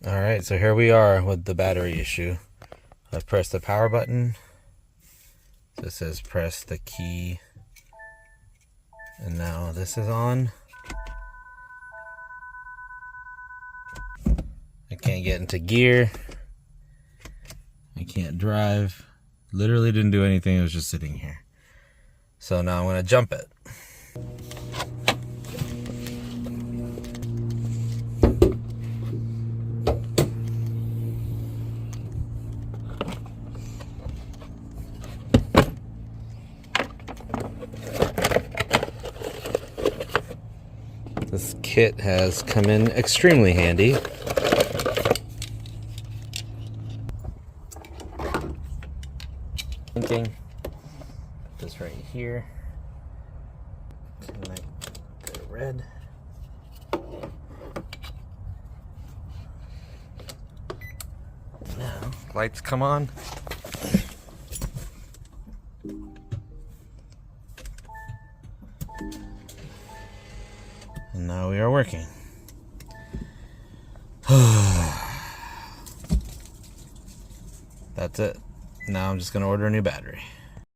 Alright, so here we are with the battery issue. I've pressed the power button. So it says press the key. And now this is on. I can't get into gear. I can't drive. Literally didn't do anything, it was just sitting here. So now I'm gonna jump it. This kit has come in extremely handy. Thinking this right here. Connect the red. Now lights come on. And now we are working. That's it. Now I'm just going to order a new battery.